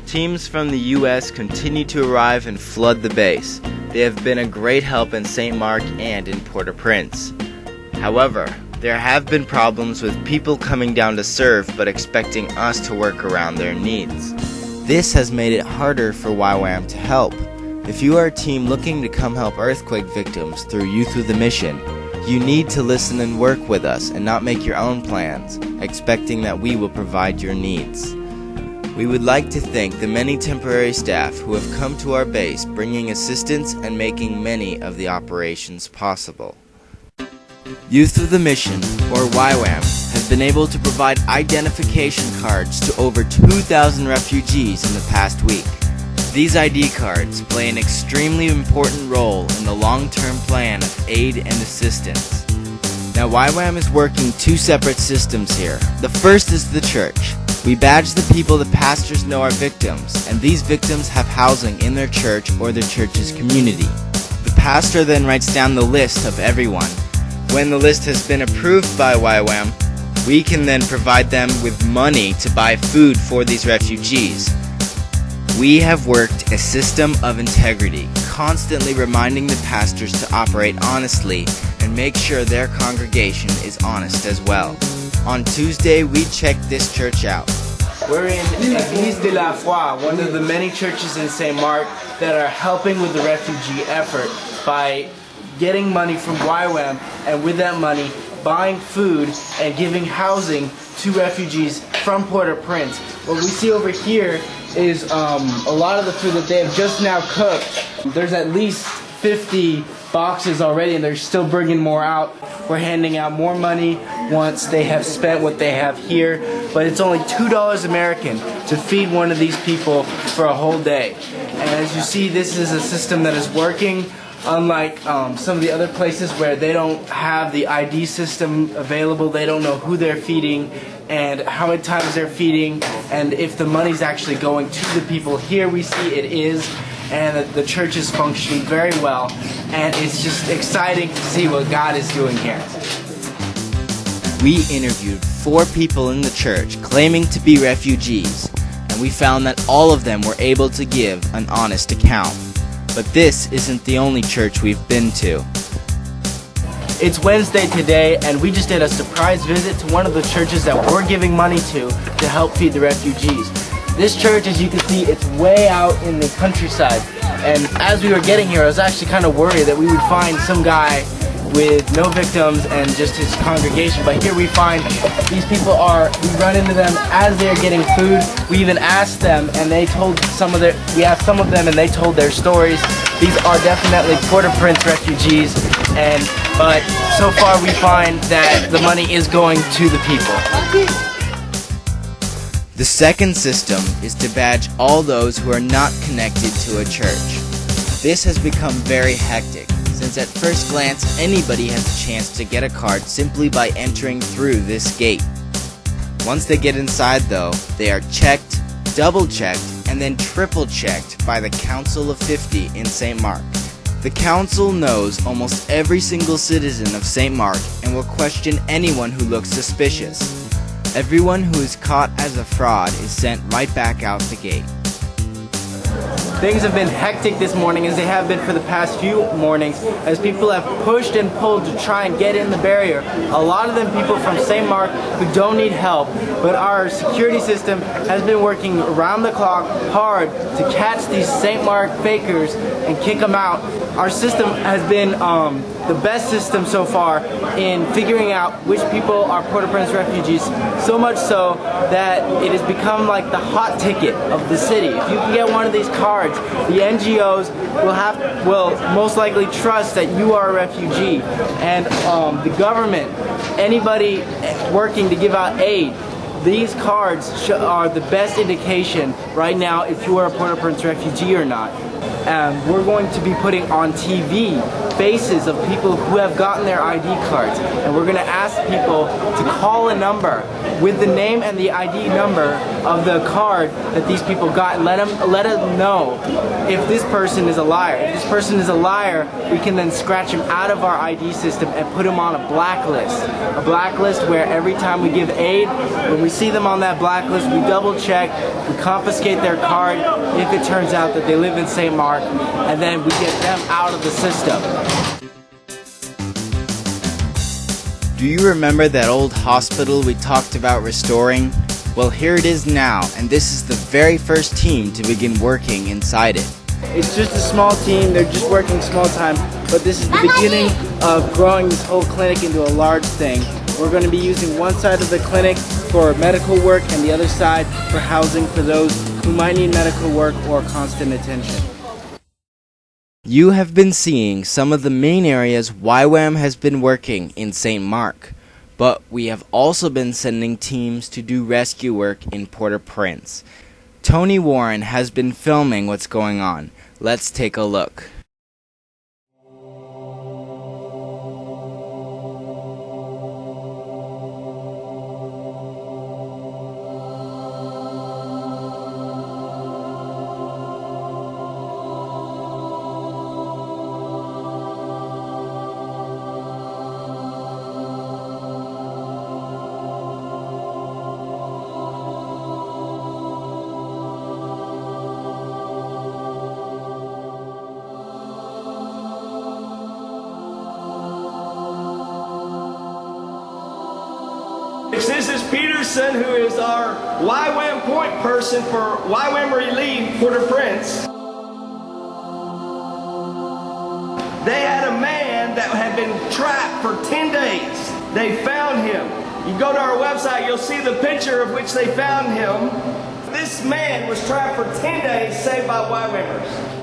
Teams from the U.S. continue to arrive and flood the base. They have been a great help in St. Marc and in Port-au-Prince. However, there have been problems with people coming down to serve but expecting us to work around their needs. This has made it harder for YWAM to help. If you are a team looking to come help earthquake victims through Youth with a Mission, you need to listen and work with us and not make your own plans, expecting that we will provide your needs. We would like to thank the many temporary staff who have come to our base bringing assistance and making many of the operations possible. Youth with a Mission, or YWAM, has been able to provide identification cards to over 2,000 refugees in the past week. These ID cards play an extremely important role in the long-term plan of aid and assistance. Now, YWAM is working two separate systems here. The first is the church. We badge the people the pastors know are victims, and these victims have housing in their church or their church's community. The pastor then writes down the list of everyone. When the list has been approved by YWAM, we can then provide them with money to buy food for these refugees. We have worked a system of integrity, constantly reminding the pastors to operate honestly and make sure their congregation is honest as well. On Tuesday, we checked this church out. We're in Église de la Foi, one of the many churches in St. Marc that are helping with the refugee effort by getting money from YWAM, and with that money, buying food and giving housing to refugees from Port-au-Prince. What we see over here is a lot of the food that they have just now cooked. There's at least 50 boxes already, and they're still bringing more out. We're handing out more money once they have spent what they have here, but it's only $2 American to feed one of these people for a whole day. And as you see, this is a system that is working. Unlike some of the other places where they don't have the ID system available, they don't know who they're feeding and how many times they're feeding and if the money's actually going to the people. Here we see it is, and that the church is functioning very well, and it's just exciting to see what God is doing here. We interviewed 4 people in the church claiming to be refugees, and we found that all of them were able to give an honest account. But this isn't the only church we've been to. It's Wednesday today, and we just did a surprise visit to one of the churches that we're giving money to help feed the refugees. This church, as you can see, it's way out in the countryside. And as we were getting here, I was actually kind of worried that we would find some guy with no victims and just his congregation. But here we find these people we run into them as they're getting food. We even asked them, and they told we asked some of them, and they told their stories. These are definitely Port-au-Prince refugees, but so far we find that the money is going to the people. The second system is to badge all those who are not connected to a church. This has become very hectic, since at first glance anybody has a chance to get a card simply by entering through this gate. Once they get inside though, they are checked, double-checked, and then triple-checked by the Council of 50 in St. Marc. The council knows almost every single citizen of St. Marc and will question anyone who looks suspicious. Everyone who is caught as a fraud is sent right back out the gate. Things have been hectic this morning, as they have been for the past few mornings, as people have pushed and pulled to try and get in the barrier. A lot of them people from St. Marc who don't need help, but our security system has been working around the clock hard to catch these St. Marc fakers and kick them out. Our system has been the best system so far in figuring out which people are Port-au-Prince refugees, so much so that it has become like the hot ticket of the city. If you can get one of these cards, the NGOs will most likely trust that you are a refugee, and the government, anybody working to give out aid, these cards are the best indication right now if you are a Port-au-Prince refugee or not. We're going to be putting on TV faces of people who have gotten their ID cards, and we're going to ask people to call a number with the name and the ID number of the card that these people got, and let them know if this person is a liar. If this person is a liar, we can then scratch him out of our ID system and put him on a blacklist. A blacklist where every time we give aid, when we see them on that blacklist, we double check, we confiscate their card if it turns out that they live in St. Marc, and then we get them out of the system. Do you remember that old hospital we talked about restoring? Well, here it is now, and this is the very first team to begin working inside it. It's just a small team, they're just working small time, but this is the beginning of growing this whole clinic into a large thing. We're going to be using one side of the clinic for medical work and the other side for housing for those who might need medical work or constant attention. You have been seeing some of the main areas YWAM has been working in St. Marc, but we have also been sending teams to do rescue work in Port-au-Prince. Tony Warren has been filming what's going on. Let's take a look. This is Peterson, who is our YWAM point person for YWAM Relief Port-au-Prince. They had a man that had been trapped for 10 days. They found him. You go to our website, you'll see the picture of which they found him. This man was trapped for 10 days, saved by YWAMers.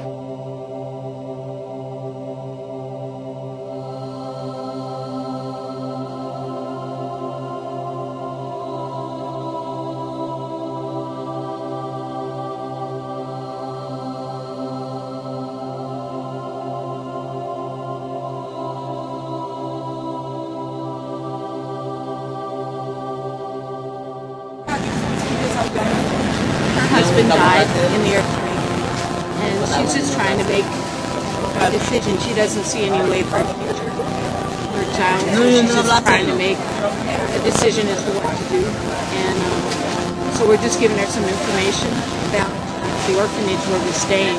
Her husband died in the earthquake, and she's just trying to make a decision. She doesn't see any way for her future. Her child, so she's just trying to make a decision as to what to do. And so we're just giving her some information about the orphanage where we're staying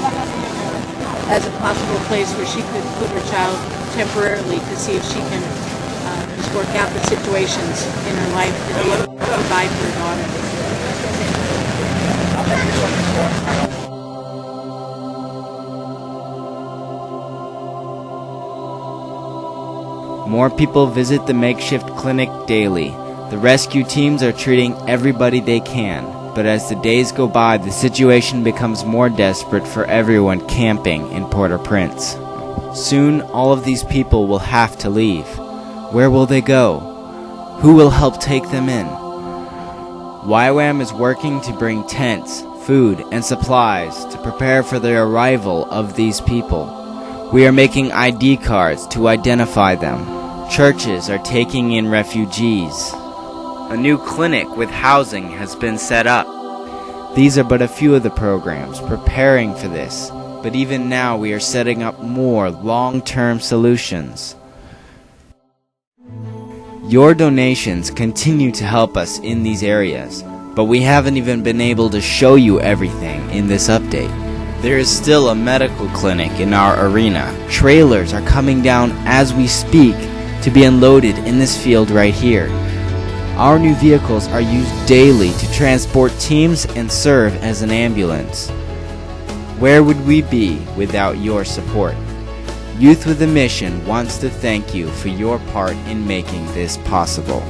as a possible place where she could put her child temporarily to see if she can just work out the situations in her life to be able to provide for her daughter. More people visit the makeshift clinic daily. The rescue teams are treating everybody they can, but as the days go by, the situation becomes more desperate for everyone camping in Port-au-Prince. Soon, all of these people will have to leave. Where will they go? Who will help take them in? YWAM is working to bring tents, food, and supplies to prepare for the arrival of these people. We are making ID cards to identify them. Churches are taking in refugees. A new clinic with housing has been set up. These are but a few of the programs preparing for this, but even now we are setting up more long-term solutions. Your donations continue to help us in these areas, but we haven't even been able to show you everything in this update. There is still a medical clinic in our arena. Trailers are coming down as we speak to be unloaded in this field right here. Our new vehicles are used daily to transport teams and serve as an ambulance. Where would we be without your support? Youth with a Mission wants to thank you for your part in making this possible.